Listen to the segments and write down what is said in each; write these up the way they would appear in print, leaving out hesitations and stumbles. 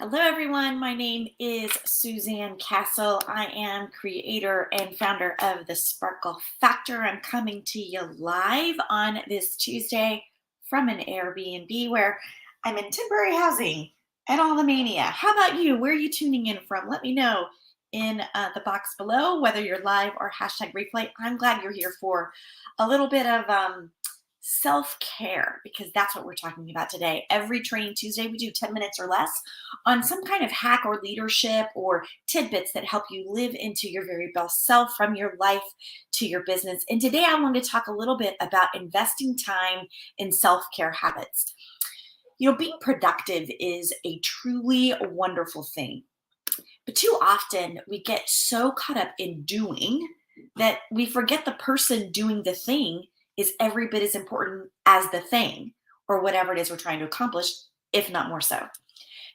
Hello, everyone. My name is Suzanne Castle. I am creator and founder of the Sparkle Factor. I'm coming to you live on this Tuesday from an Airbnb where I'm in temporary housing at All the Mania. How about you? Where are you tuning in from? Let me know in the box below, whether you're live or hashtag replay. I'm glad you're here for a little bit of self-care, because that's what we're talking about today. Every Training Tuesday, we do 10 minutes or less on some kind of hack or leadership or tidbits that help you live into your very best self, from your life to your business. And today I want to talk a little bit about investing time in self-care habits. Being productive is a truly wonderful thing, but too often we get so caught up in doing that we forget the person doing the thing is every bit as important as the thing or whatever it is we're trying to accomplish, if not more so.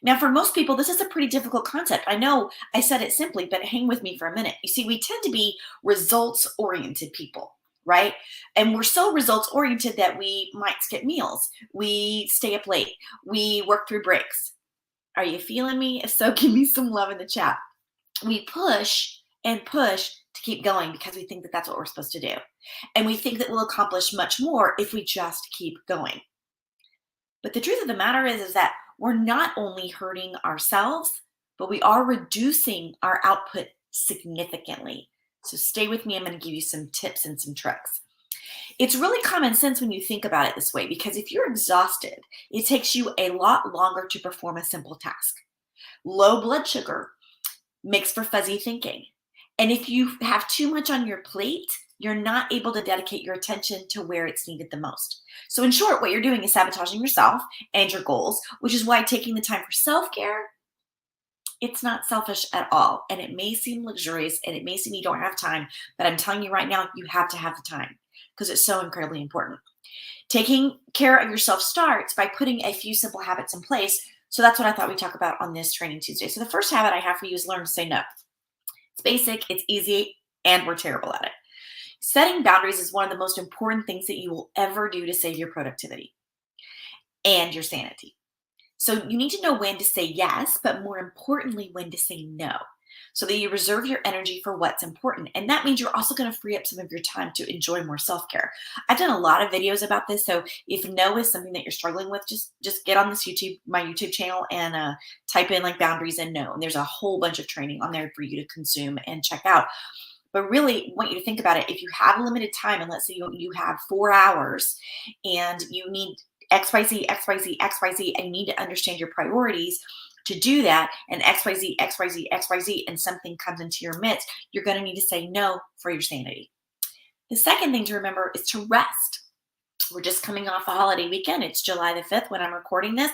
Now, for most people, this is a pretty difficult concept. I know I said it simply, but hang with me for a minute. You see, we tend to be results-oriented people, right? And we're so results-oriented that we might skip meals. We stay up late. We work through breaks. Are you feeling me? If so, give me some love in the chat. We push and push to keep going because we think that that's what we're supposed to do. And we think that we'll accomplish much more if we just keep going. But the truth of the matter is that we're not only hurting ourselves, but we are reducing our output significantly. So stay with me. I'm going to give you some tips and some tricks. It's really common sense when you think about it this way, because if you're exhausted, it takes you a lot longer to perform a simple task. Low blood sugar makes for fuzzy thinking. And if you have too much on your plate, you're not able to dedicate your attention to where it's needed the most. So in short, what you're doing is sabotaging yourself and your goals, which is why taking the time for self-care, it's not selfish at all. And it may seem luxurious and it may seem you don't have time, but I'm telling you right now, you have to have the time because it's so incredibly important. Taking care of yourself starts by putting a few simple habits in place. So that's what I thought we'd talk about on this Training Tuesday. So the first habit I have for you is learn to say no. It's basic, it's easy, and we're terrible at it. Setting boundaries is one of the most important things that you will ever do to save your productivity and your sanity. So you need to know when to say yes, but more importantly, when to say no, so that you reserve your energy for what's important. And that means you're also going to free up some of your time to enjoy more self-care. I've done a lot of videos about this. So if no is something that you're struggling with, just get on this my YouTube channel and type in like boundaries and no. And there's a whole bunch of training on there for you to consume and check out. But really, I want you to think about it. If you have limited time, and let's say you have 4 hours and you need XYZ, XYZ, XYZ, and you need to understand your priorities to do that, and XYZ, XYZ, XYZ, and something comes into your midst, you're going to need to say no for your sanity. The second thing to remember is to rest. We're just coming off a holiday weekend. It's July the 5th when I'm recording this.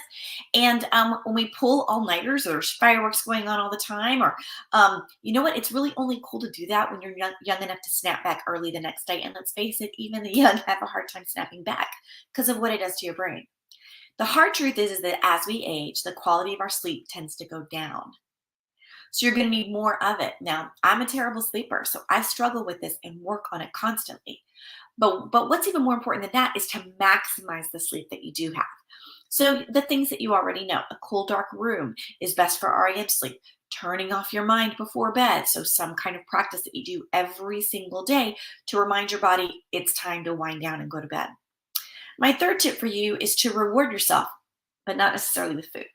And when we pull all-nighters, there's fireworks going on all the time, or you know what? It's really only cool to do that when you're young enough to snap back early the next day. And let's face it, even the young have a hard time snapping back because of what it does to your brain. The hard truth is that as we age, the quality of our sleep tends to go down. So you're going to need more of it. Now, I'm a terrible sleeper, so I struggle with this and work on it constantly. But what's even more important than that is to maximize the sleep that you do have. So the things that you already know: a cool, dark room is best for REM sleep. Turning off your mind before bed. So some kind of practice that you do every single day to remind your body it's time to wind down and go to bed. My third tip for you is to reward yourself, but not necessarily with food.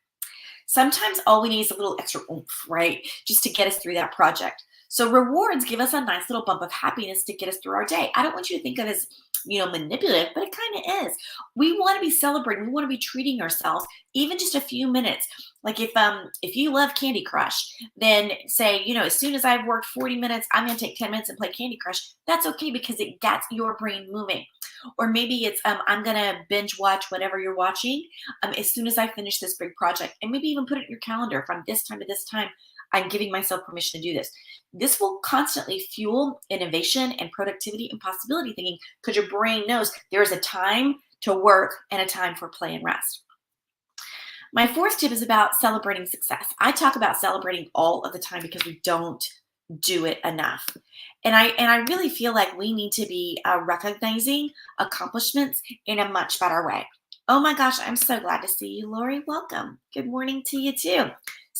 Sometimes all we need is a little extra oomph, right? Just to get us through that project. So rewards give us a nice little bump of happiness to get us through our day. I don't want you to think of it as, manipulative, but it kind of is. We want to be celebrating. We want to be treating ourselves, even just a few minutes. Like if you love Candy Crush, then say, as soon as I've worked 40 minutes, I'm going to take 10 minutes and play Candy Crush. That's okay because it gets your brain moving. Or maybe it's I'm going to binge watch whatever you're watching as soon as I finish this big project. And maybe even put it in your calendar from this time to this time. I'm giving myself permission to do this. This will constantly fuel innovation and productivity and possibility thinking because your brain knows there is a time to work and a time for play and rest. My fourth tip is about celebrating success. I talk about celebrating all of the time because we don't do it enough. And I really feel like we need to be recognizing accomplishments in a much better way. Oh my gosh, I'm so glad to see you, Lori. Welcome. Good morning to you too.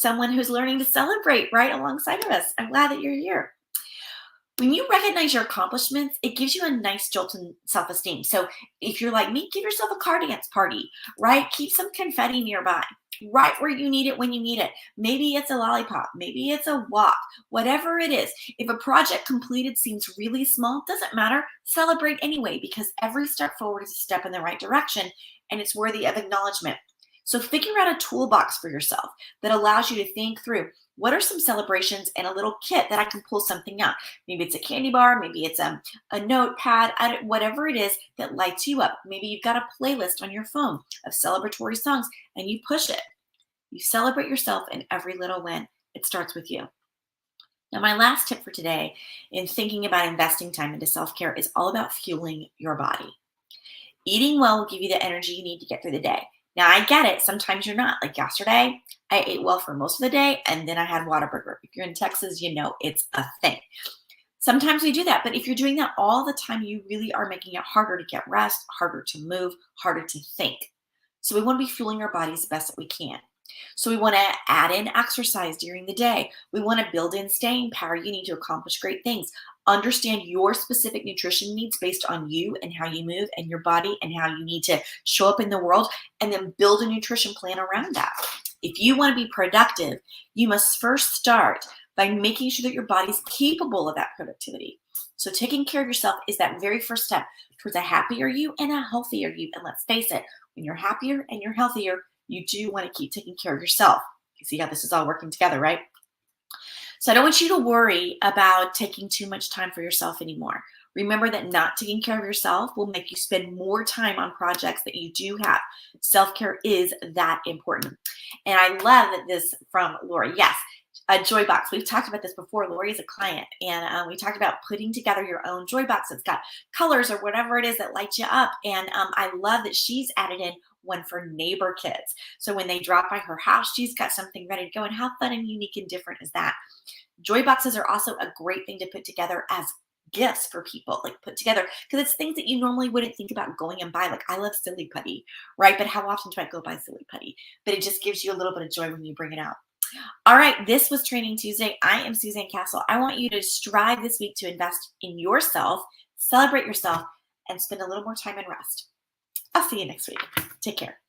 someone who's learning to celebrate right alongside of us. I'm glad that you're here. When you recognize your accomplishments, it gives you a nice jolt in self-esteem. So if you're like me, give yourself a car dance party, right? Keep some confetti nearby, right where you need it when you need it. Maybe it's a lollipop, maybe it's a walk, whatever it is. If a project completed seems really small, doesn't matter. Celebrate anyway, because every step forward is a step in the right direction and it's worthy of acknowledgement. So figure out a toolbox for yourself that allows you to think through what are some celebrations and a little kit that I can pull something out. Maybe it's a candy bar, maybe it's a notepad, whatever it is that lights you up. Maybe you've got a playlist on your phone of celebratory songs and you push it. You celebrate yourself in every little win. It starts with you. Now, my last tip for today in thinking about investing time into self-care is all about fueling your body. Eating well will give you the energy you need to get through the day. Now, I get it. Sometimes you're not. Like yesterday, I ate well for most of the day, and then I had Whataburger. If you're in Texas, you know it's a thing. Sometimes we do that, but if you're doing that all the time, you really are making it harder to get rest, harder to move, harder to think. So we want to be fueling our bodies the best that we can. So we want to add in exercise during the day. We want to build in staying power. You need to accomplish great things. Understand your specific nutrition needs based on you and how you move and your body and how you need to show up in the world, and then build a nutrition plan around that. If you want to be productive, you must first start by making sure that your body's capable of that productivity. So taking care of yourself is that very first step towards a happier you and a healthier you. And let's face it, when you're happier and you're healthier, you do want to keep taking care of yourself. You see how this is all working together, right? So I don't want you to worry about taking too much time for yourself anymore. Remember that not taking care of yourself will make you spend more time on projects that you do have. Self-care is that important. And I love that this from Lori. Yes, a joy box. We've talked about this before. Lori is a client, and we talked about putting together your own joy box. It's got colors or whatever it is that lights you up. And I love that she's added in one for neighbor kids. So when they drop by her house, she's got something ready to go. And how fun and unique and different is that? Joy boxes are also a great thing to put together as gifts for people, like put together, because it's things that you normally wouldn't think about going and buy. Like I love Silly Putty, right? But how often do I go buy Silly Putty? But it just gives you a little bit of joy when you bring it out. All right, this was Training Tuesday. I am Suzanne Castle. I want you to strive this week to invest in yourself, celebrate yourself, and spend a little more time in rest. I'll see you next week. Take care.